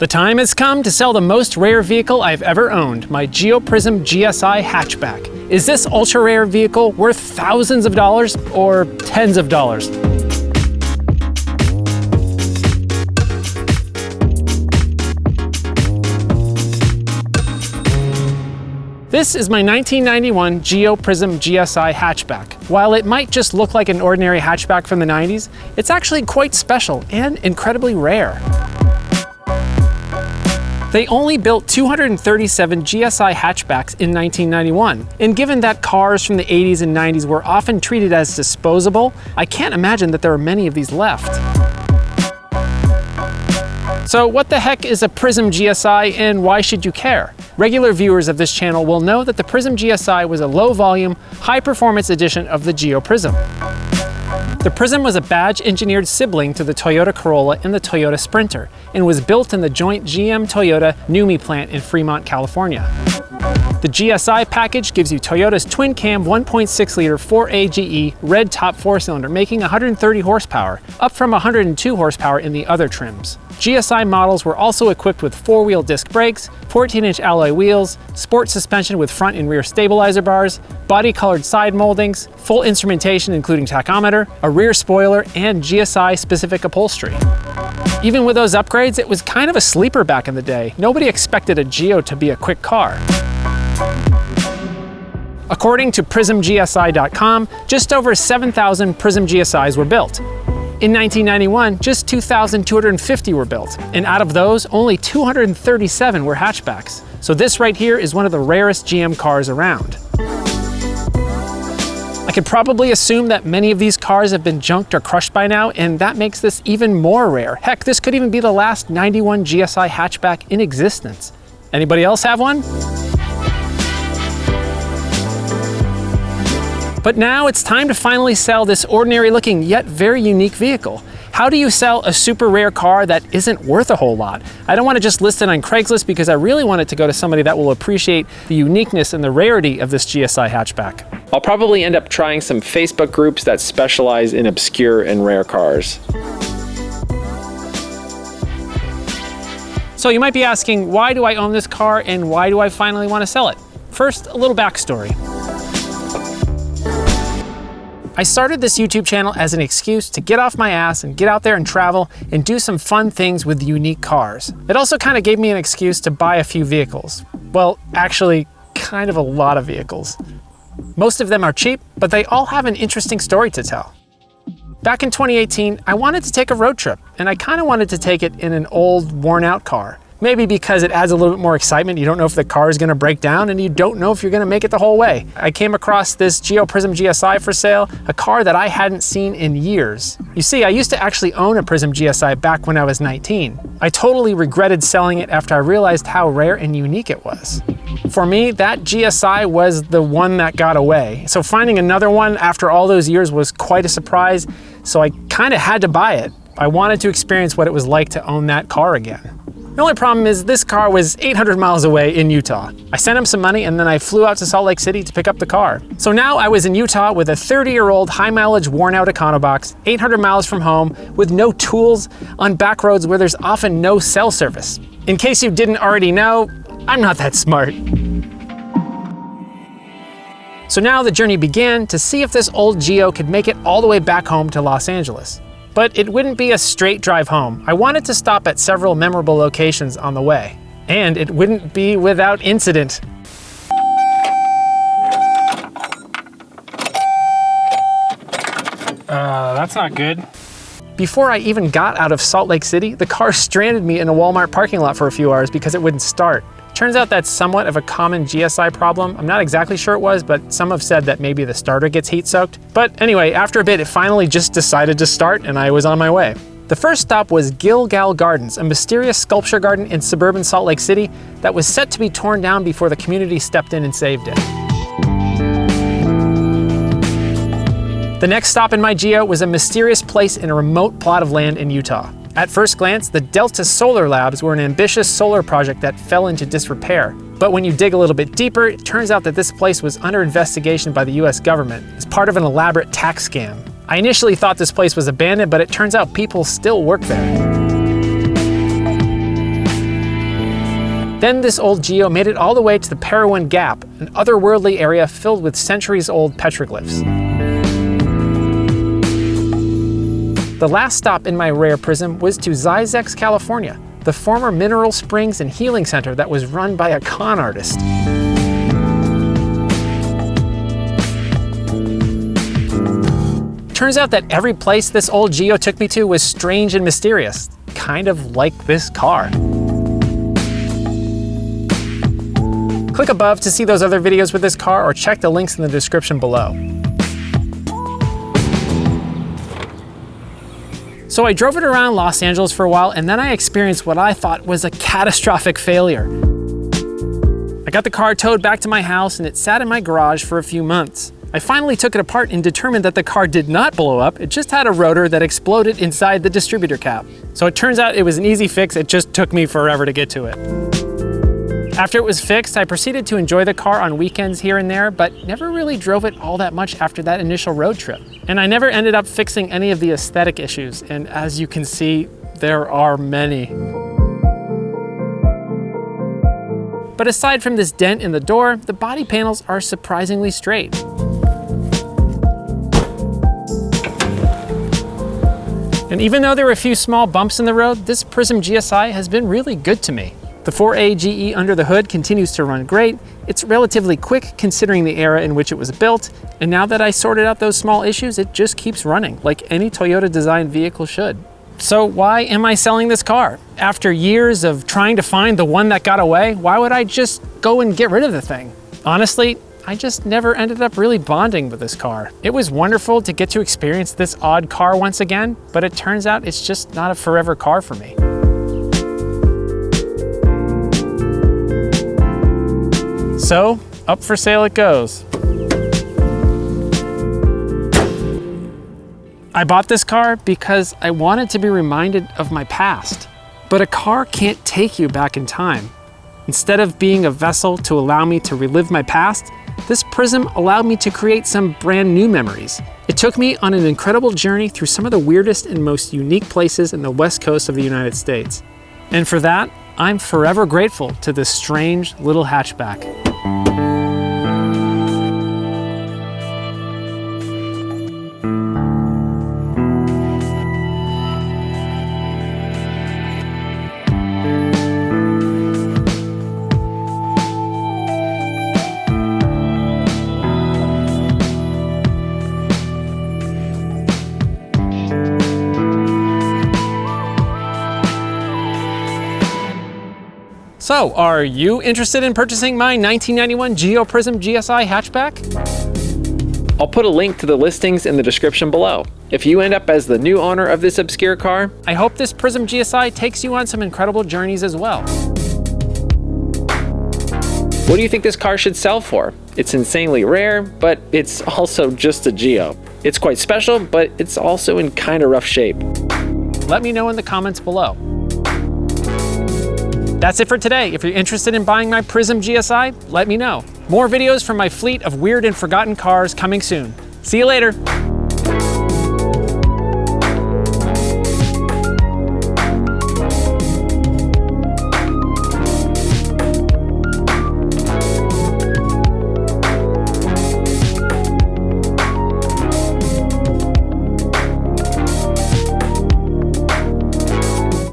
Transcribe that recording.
The time has come to sell the most rare vehicle I've ever owned, my Geo Prizm GSi hatchback. Is this ultra rare vehicle worth thousands of dollars or tens of dollars? This is my 1991 Geo Prizm GSi hatchback. While it might just look like an ordinary hatchback from the 90s, it's actually quite special and incredibly rare. They only built 237 GSi hatchbacks in 1991, and given that cars from the 80s and 90s were often treated as disposable, I can't imagine that there are many of these left. So what the heck is a Prizm GSi and why should you care? Regular viewers of this channel will know that the Prizm GSi was a low-volume, high-performance edition of the Geo Prizm. The Prizm was a badge-engineered sibling to the Toyota Corolla and the Toyota Sprinter, and was built in the joint GM-Toyota NUMMI plant in Fremont, California. The GSi package gives you Toyota's twin-cam 1.6-liter 4AGE red top four-cylinder, making 130 horsepower, up from 102 horsepower in the other trims. GSi models were also equipped with four-wheel disc brakes, 14-inch alloy wheels, sport suspension with front and rear stabilizer bars, body-colored side moldings, full instrumentation including tachometer, a rear spoiler, and GSi-specific upholstery. Even with those upgrades, it was kind of a sleeper back in the day. Nobody expected a Geo to be a quick car. According to PrizmGSi.com, just over 7,000 Prizm GSi's were built. In 1991, just 2,250 were built, and out of those, only 237 were hatchbacks. So this right here is one of the rarest GM cars around. I could probably assume that many of these cars have been junked or crushed by now, and that makes this even more rare. Heck, this could even be the last 91 GSi hatchback in existence. Anybody else have one? But now it's time to finally sell this ordinary looking yet very unique vehicle. How do you sell a super rare car that isn't worth a whole lot? I don't want to just list it on Craigslist because I really want it to go to somebody that will appreciate the uniqueness and the rarity of this GSi hatchback. I'll probably end up trying some Facebook groups that specialize in obscure and rare cars. So you might be asking, why do I own this car and why do I finally want to sell it? First, a little backstory. I started this YouTube channel as an excuse to get off my ass and get out there and travel and do some fun things with unique cars. It also kind of gave me an excuse to buy a few vehicles. Well, actually, kind of a lot of vehicles. Most of them are cheap, but they all have an interesting story to tell. Back in 2018, I wanted to take a road trip, and I kind of wanted to take it in an old, worn-out car. Maybe because it adds a little bit more excitement. You don't know if the car is going to break down and you don't know if you're going to make it the whole way. I came across this Geo Prizm GSi for sale, a car that I hadn't seen in years. You see, I used to actually own a Prizm GSi back when I was 19. I totally regretted selling it after I realized how rare and unique it was. For me, that GSi was the one that got away. So finding another one after all those years was quite a surprise, so I kind of had to buy it. I wanted to experience what it was like to own that car again. The only problem is this car was 800 miles away in Utah. I sent him some money and then I flew out to Salt Lake City to pick up the car. So now I was in Utah with a 30-year-old high-mileage worn-out Econobox, 800 miles from home, with no tools, on back roads where there's often no cell service. In case you didn't already know, I'm not that smart. So now the journey began to see if this old Geo could make it all the way back home to Los Angeles. But it wouldn't be a straight drive home. I wanted to stop at several memorable locations on the way. And it wouldn't be without incident. That's not good. Before I even got out of Salt Lake City, the car stranded me in a Walmart parking lot for a few hours because it wouldn't start. Turns out that's somewhat of a common GSi problem. I'm not exactly sure it was, but some have said that maybe the starter gets heat soaked. But anyway, after a bit, it finally just decided to start and I was on my way. The first stop was Gilgal Gardens, a mysterious sculpture garden in suburban Salt Lake City that was set to be torn down before the community stepped in and saved it. The next stop in my Geo was a mysterious place in a remote plot of land in Utah. At first glance, the Delta Solar Labs were an ambitious solar project that fell into disrepair. But when you dig a little bit deeper, it turns out that this place was under investigation by the US government as part of an elaborate tax scam. I initially thought this place was abandoned, but it turns out people still work there. Then this old Geo made it all the way to the Parowan Gap, an otherworldly area filled with centuries-old petroglyphs. The last stop in my rare Prizm was to Zyzex, California, the former mineral springs and healing center that was run by a con artist. Turns out that every place this old Geo took me to was strange and mysterious, kind of like this car. Click above to see those other videos with this car, or check the links in the description below. So I drove it around Los Angeles for a while, and then I experienced what I thought was a catastrophic failure. I got the car towed back to my house, and it sat in my garage for a few months. I finally took it apart and determined that the car did not blow up, it just had a rotor that exploded inside the distributor cap. So it turns out it was an easy fix, it just took me forever to get to it. After it was fixed, I proceeded to enjoy the car on weekends here and there, but never really drove it all that much after that initial road trip. And I never ended up fixing any of the aesthetic issues, and as you can see, there are many. But aside from this dent in the door, the body panels are surprisingly straight. And even though there were a few small bumps in the road, this Prizm GSi has been really good to me. The 4A GE under the hood continues to run great. It's relatively quick considering the era in which it was built, and now that I sorted out those small issues, it just keeps running like any Toyota designed vehicle should. So why am I selling this car? After years of trying to find the one that got away, why would I just go and get rid of the thing? Honestly, I just never ended up really bonding with this car. It was wonderful to get to experience this odd car once again, but it turns out it's just not a forever car for me. So, up for sale it goes. I bought this car because I wanted to be reminded of my past. But a car can't take you back in time. Instead of being a vessel to allow me to relive my past, this Prizm allowed me to create some brand new memories. It took me on an incredible journey through some of the weirdest and most unique places in the West Coast of the United States. And for that, I'm forever grateful to this strange little hatchback. So, are you interested in purchasing my 1991 Geo Prizm GSi hatchback? I'll put a link to the listings in the description below. If you end up as the new owner of this obscure car, I hope this Prizm GSi takes you on some incredible journeys as well. What do you think this car should sell for? It's insanely rare, but it's also just a Geo. It's quite special, but it's also in kind of rough shape. Let me know in the comments below. That's it for today. If you're interested in buying my Prizm GSi, let me know. More videos from my fleet of weird and forgotten cars coming soon. See you later.